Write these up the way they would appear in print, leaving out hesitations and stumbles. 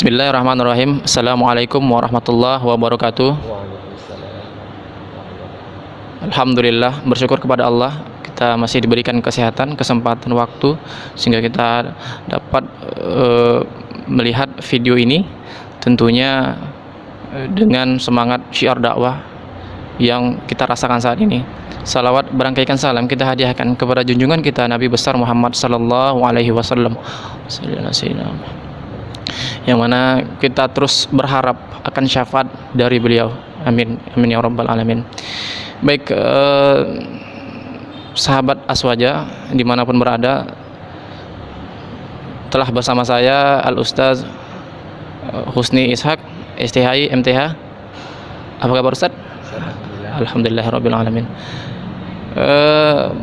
Bismillahirrahmanirrahim. Assalamualaikum warahmatullahi wabarakatuh. Alhamdulillah, bersyukur kepada Allah kita masih diberikan kesehatan, kesempatan waktu sehingga kita dapat melihat video ini, tentunya dengan semangat syiar dakwah yang kita rasakan saat ini. Salawat berangkaikan salam kita hadiahkan kepada junjungan kita Nabi besar Muhammad sallallahu alaihi wasallam, yang mana kita terus berharap akan syafaat dari beliau. Amin, amin ya rabbal alamin. Baik, sahabat Aswaja dimanapun berada, telah bersama saya Al Ustaz Husni Ishak STHI MTH. Apa kabar Ustaz? Alhamdulillah rabbil alamin.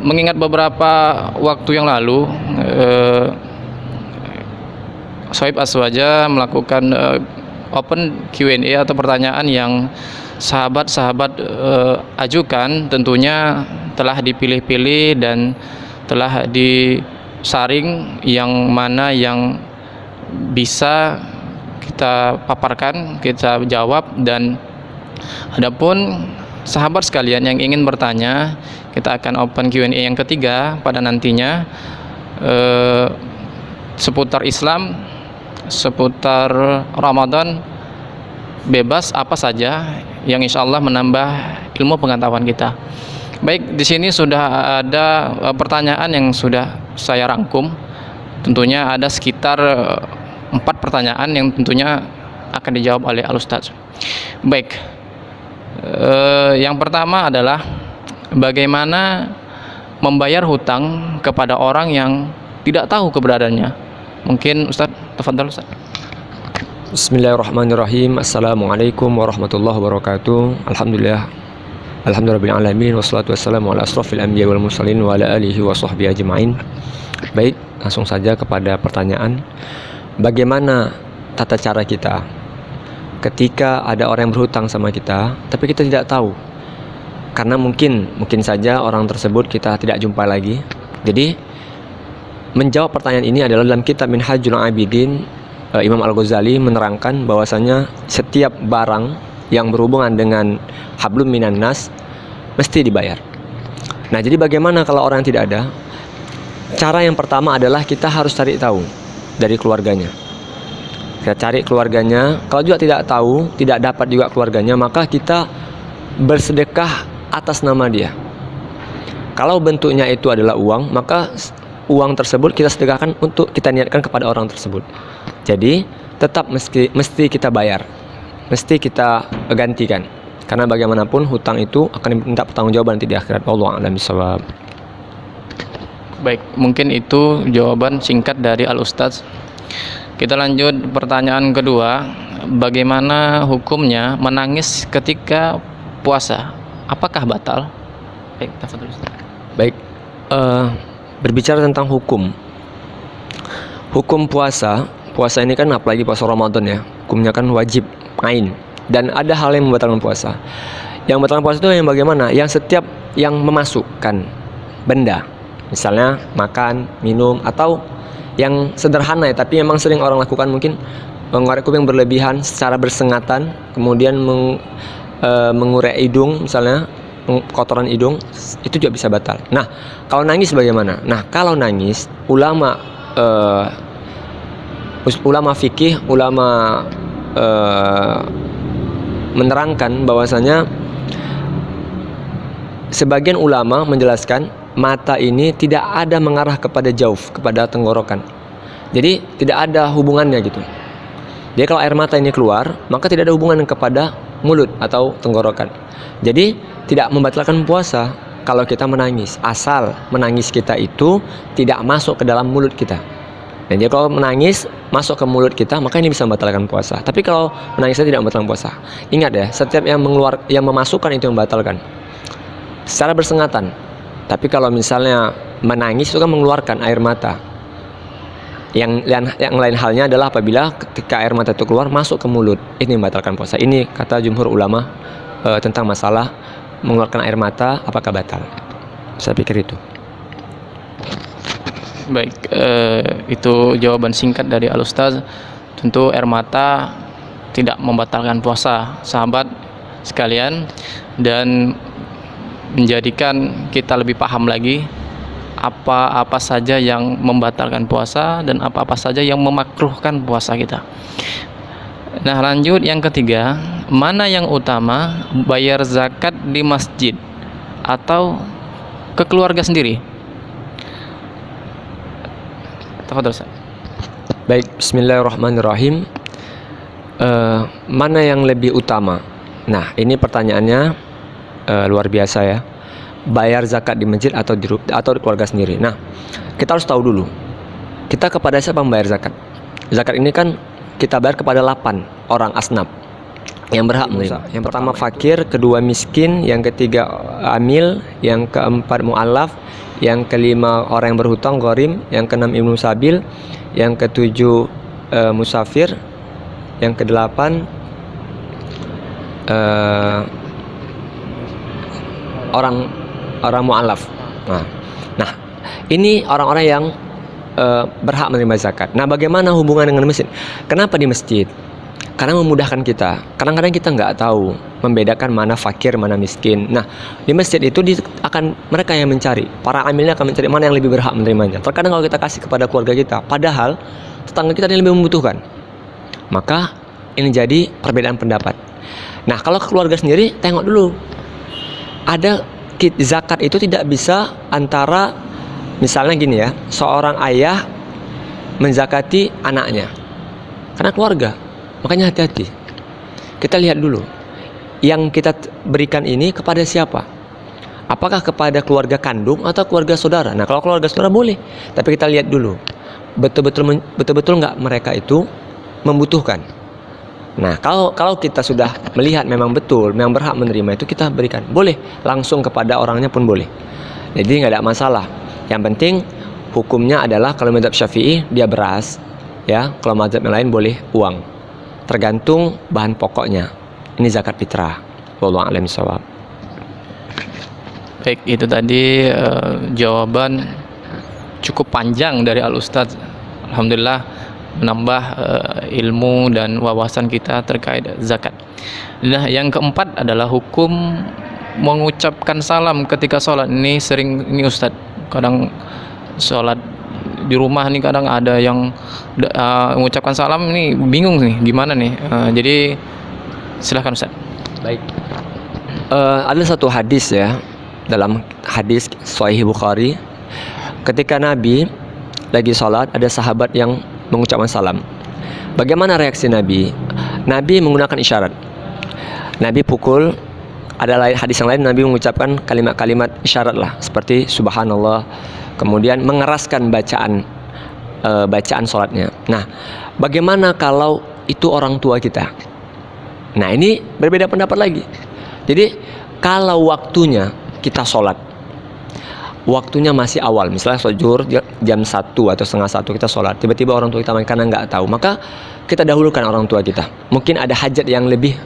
Mengingat beberapa waktu yang lalu Sohib Aswaja melakukan open Q&A atau pertanyaan yang sahabat-sahabat ajukan, tentunya telah dipilih-pilih dan telah disaring yang mana yang bisa kita paparkan, kita jawab. Dan adapun sahabat sekalian yang ingin bertanya, kita akan open Q&A yang ketiga pada nantinya, seputar Islam, seputar Ramadan, bebas apa saja yang insya Allah menambah ilmu pengetahuan kita. Baik, di sini sudah ada pertanyaan yang sudah saya rangkum. Tentunya ada sekitar 4 pertanyaan yang tentunya akan dijawab oleh Al Ustaz. Baik, yang pertama adalah bagaimana membayar hutang kepada orang yang tidak tahu keberadaannya. Mungkin Ustaz, tafadhal Ustaz. Bismillahirrahmanirrahim. Assalamualaikum warahmatullahi wabarakatuh. Alhamdulillahirabbil alamin wassalatu wassalamu ala asrofil anbiya wal mursalin wa ala alihi wa sahbihi ajma'in. Baik, langsung saja kepada pertanyaan. Bagaimana tata cara kita ketika ada orang yang berhutang sama kita tapi kita tidak tahu? Karena mungkin saja orang tersebut kita tidak jumpa lagi. Jadi menjawab pertanyaan ini adalah dalam kitab Minhajul Abidin, Imam Al-Ghazali menerangkan bahwasanya setiap barang yang berhubungan dengan hablum minan nas mesti dibayar. Nah, jadi bagaimana kalau orang yang tidak ada? Cara yang pertama adalah kita harus cari tahu dari keluarganya. Kita cari keluarganya. Kalau juga tidak tahu, tidak dapat juga keluarganya, maka kita bersedekah atas nama dia. Kalau bentuknya itu adalah uang, maka uang tersebut kita sedekahkan untuk kita niatkan kepada orang tersebut. Jadi tetap mesti kita bayar, mesti kita gantikan, karena bagaimanapun hutang itu akan diminta pertanggungjawaban nanti di akhirat. Wallahu a'lam bishawab. Baik, mungkin itu jawaban singkat dari Al Ustaz. Kita lanjut pertanyaan kedua. Bagaimana hukumnya menangis ketika puasa? Apakah batal? Baik, tafadhol Ustaz. Baik, berbicara tentang hukum puasa ini kan, apalagi puasa Ramadan ya, hukumnya kan wajib ain, dan ada hal yang membatalkan puasa. Yang membatalkan puasa itu yang bagaimana? Yang setiap yang memasukkan benda, misalnya makan, minum, atau yang sederhana ya, tapi memang sering orang lakukan, mungkin mengorek kuping berlebihan secara bersengatan, kemudian mengurek hidung, misalnya kotoran hidung, itu juga bisa batal. Nah, kalau nangis bagaimana? Nah, kalau nangis, ulama fikih, menerangkan bahwasanya sebagian ulama menjelaskan mata ini tidak ada mengarah kepada jauf, kepada tenggorokan. Jadi tidak ada hubungannya gitu. Jadi kalau air mata ini keluar, maka tidak ada hubungan kepada mulut atau tenggorokan. Jadi tidak membatalkan puasa kalau kita menangis, asal menangis kita itu tidak masuk ke dalam mulut kita. Dan jadi kalau menangis masuk ke mulut kita, maka ini bisa membatalkan puasa. Tapi kalau menangisnya tidak membatalkan puasa, ingat ya, setiap yang memasukkan itu yang membatalkan secara bersengatan. Tapi kalau misalnya menangis itu kan mengeluarkan air mata. Yang lain halnya adalah apabila ketika air mata itu keluar masuk ke mulut, ini membatalkan puasa. Ini kata jumhur ulama tentang masalah mengeluarkan air mata apakah batal. Saya pikir itu. Baik, itu jawaban singkat dari Al Ustaz. Tentu air mata tidak membatalkan puasa, sahabat sekalian, dan menjadikan kita lebih paham lagi apa-apa saja yang membatalkan puasa dan apa-apa saja yang memakruhkan puasa kita. Nah, lanjut yang ketiga, mana yang utama, bayar zakat di masjid atau ke keluarga sendiri? Tafadhol Ustaz. Baik, bismillahirrahmanirrahim. Mana yang lebih utama? Nah, ini pertanyaannya luar biasa ya. Bayar zakat di masjid atau di keluarga sendiri. Nah, kita harus tahu dulu, kita kepada siapa membayar zakat? Zakat ini kan kita bayar kepada 8 orang asnaf yang berhak menerima. Yang pertama fakir, kedua miskin, yang ketiga amil, yang keempat mu'allaf, yang kelima orang yang berhutang gharim, yang keenam ibnu sabil, yang ketujuh musafir, yang kedelapan orang mu'allaf. Nah, ini orang-orang yang berhak menerima zakat. Nah, bagaimana hubungan dengan masjid? Kenapa di masjid? Karena memudahkan kita. Kadang-kadang kita nggak tahu membedakan mana fakir, mana miskin. Nah, di masjid itu akan mereka yang mencari. Para amilnya akan mencari mana yang lebih berhak menerimanya. Terkadang kalau kita kasih kepada keluarga kita, padahal tetangga kita yang lebih membutuhkan, maka ini jadi perbedaan pendapat. Nah, kalau ke keluarga sendiri, tengok dulu. Ada zakat itu tidak bisa antara, misalnya gini ya, seorang ayah menzakati anaknya, karena keluarga. Makanya hati-hati. Kita lihat dulu, yang kita berikan ini kepada siapa? Apakah kepada keluarga kandung atau keluarga saudara? Nah, kalau keluarga saudara boleh, tapi kita lihat dulu, betul-betul nggak mereka itu membutuhkan. Nah, kalau kita sudah melihat memang betul, memang berhak menerima, itu kita berikan. Boleh langsung kepada orangnya pun boleh. Jadi nggak ada masalah. Yang penting hukumnya adalah kalau mazhab Syafi'i dia beras, ya. Kalau mazhab yang lain boleh uang. Tergantung bahan pokoknya. Ini zakat fitrah. Wallahu a'lam bishawab. Baik, itu tadi jawaban cukup panjang dari Al Ustadz. Alhamdulillah menambah ilmu dan wawasan kita terkait zakat. Nah, yang keempat adalah hukum mengucapkan salam ketika sholat. Ini sering ini Ustadz, kadang sholat di rumah nih kadang ada yang mengucapkan salam, ini bingung nih gimana nih. Jadi silahkan Ustaz. Baik. Ada satu hadis ya, dalam hadis Sahih Bukhari, ketika Nabi lagi sholat, ada sahabat yang mengucapkan salam. Bagaimana reaksi Nabi? Nabi menggunakan isyarat. Nabi pukul. Ada hadis yang lain Nabi mengucapkan kalimat-kalimat isyarat lah, seperti subhanallah, kemudian mengeraskan bacaan sholatnya. Nah, bagaimana kalau itu orang tua kita? Nah, ini berbeda pendapat lagi. Jadi kalau waktunya kita sholat, waktunya masih awal, misalnya sholat zuhur jam 1 atau setengah 1 kita sholat, tiba-tiba orang tua kita karena nggak tahu, maka kita dahulukan orang tua kita. Mungkin ada hajat yang lebih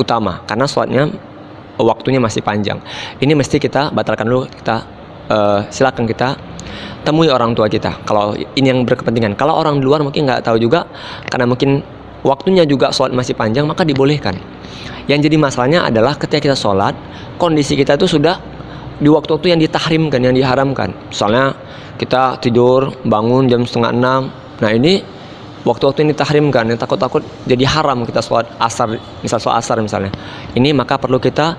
utama karena sholatnya waktunya masih panjang. Ini mesti kita batalkan dulu. Kita silakan kita temui orang tua kita kalau ini yang berkepentingan. Kalau orang di luar mungkin nggak tahu juga, karena mungkin waktunya juga sholat masih panjang, maka dibolehkan. Yang jadi masalahnya adalah ketika kita sholat, kondisi kita itu sudah di waktu-waktu yang ditahrimkan, yang diharamkan. Misalnya kita tidur bangun jam 5:30. Nah, ini waktu-waktu ini ditahrimkan, yang takut-takut jadi haram kita sholat asar, misal sholat asar misalnya. Ini maka perlu kita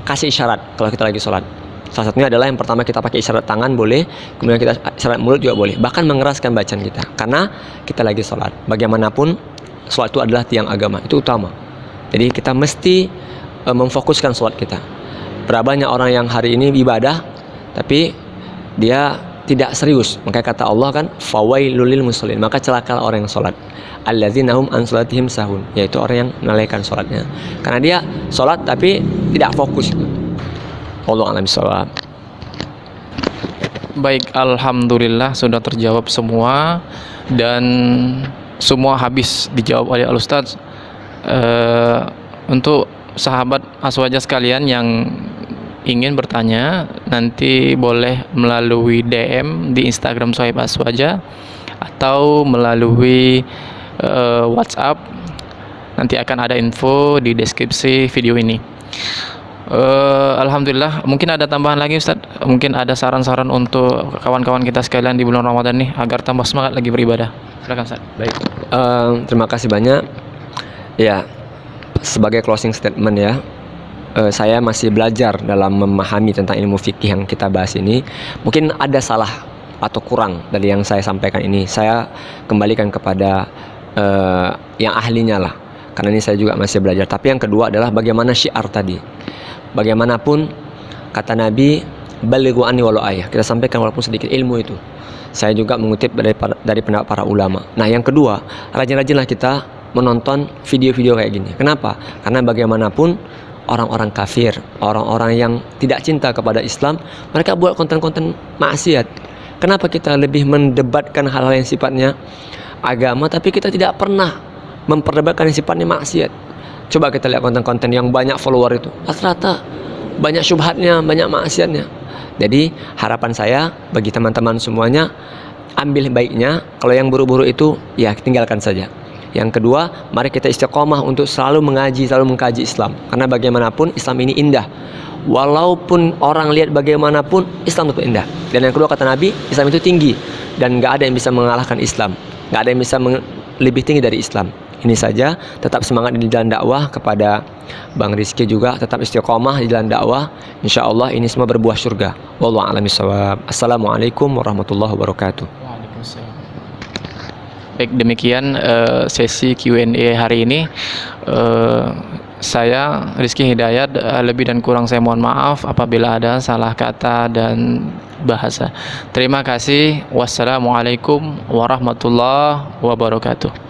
kasih isyarat kalau kita lagi sholat. Salah satunya adalah yang pertama kita pakai isyarat tangan boleh, kemudian kita isyarat mulut juga boleh, bahkan mengeraskan bacaan kita karena kita lagi sholat. Bagaimanapun sholat itu adalah tiang agama, itu utama. Jadi kita mesti memfokuskan sholat kita. Berapa banyak orang yang hari ini ibadah tapi dia tidak serius. Maka kata Allah kan, fawailul lil musallin, maka celakalah orang yang sholat. Alladzina hum an sholatihim sahun, yaitu orang yang melalaikan sholatnya karena dia sholat tapi tidak fokus. Wallahu a'lam bishawab. Baik, alhamdulillah sudah terjawab semua dan semua habis dijawab oleh Al Ustadz. Untuk sahabat Aswaja sekalian yang ingin bertanya, nanti boleh melalui DM di Instagram Sohib Aswaja atau melalui WhatsApp. Nanti akan ada info di deskripsi video ini. Alhamdulillah, mungkin ada tambahan lagi Ustaz? Mungkin ada saran-saran untuk kawan-kawan kita sekalian di bulan Ramadan nih agar tambah semangat lagi beribadah. Silakan Ustaz. Baik, terima kasih banyak. Ya, sebagai closing statement ya, saya masih belajar dalam memahami tentang ilmu fikih yang kita bahas ini. Mungkin ada salah atau kurang dari yang saya sampaikan ini. Saya kembalikan kepada yang ahlinya lah, karena ini saya juga masih belajar. Tapi yang kedua adalah bagaimana syiar tadi. Bagaimanapun kata Nabi, balighu anni walau ayah, kita sampaikan walaupun sedikit ilmu itu. Saya juga mengutip dari pendapat para ulama. Nah, yang kedua, rajin-rajinlah kita menonton video-video kayak gini. Kenapa? Karena bagaimanapun orang-orang kafir, orang-orang yang tidak cinta kepada Islam, mereka buat konten-konten maksiat. Kenapa kita lebih mendebatkan hal-hal yang sifatnya agama, tapi kita tidak pernah memperdebatkan yang sifatnya maksiat? Coba kita lihat konten-konten yang banyak follower itu, rata-rata banyak syubhatnya, banyak maksiatnya. Jadi harapan saya bagi teman-teman semuanya, ambil baiknya. Kalau yang buru-buru itu ya tinggalkan saja. Yang kedua, mari kita istiqomah untuk selalu mengaji, selalu mengkaji Islam. Karena bagaimanapun Islam ini indah. Walaupun orang lihat bagaimanapun, Islam itu indah. Dan yang kedua kata Nabi, Islam itu tinggi. Dan gak ada yang bisa mengalahkan Islam. Gak ada yang bisa lebih tinggi dari Islam. Ini saja, tetap semangat di jalan dakwah. Kepada Bang Rizky juga tetap istiqomah di jalan dakwah. Insya Allah ini semua berbuah surga. Wallahu a'lam bishawab. Assalamualaikum warahmatullahi wabarakatuh. Waalaikumsalam. Baik, demikian sesi Q&A hari ini. Saya Rizky Hidayat, lebih dan kurang saya mohon maaf apabila ada salah kata dan bahasa. Terima kasih. Wassalamualaikum warahmatullahi wabarakatuh.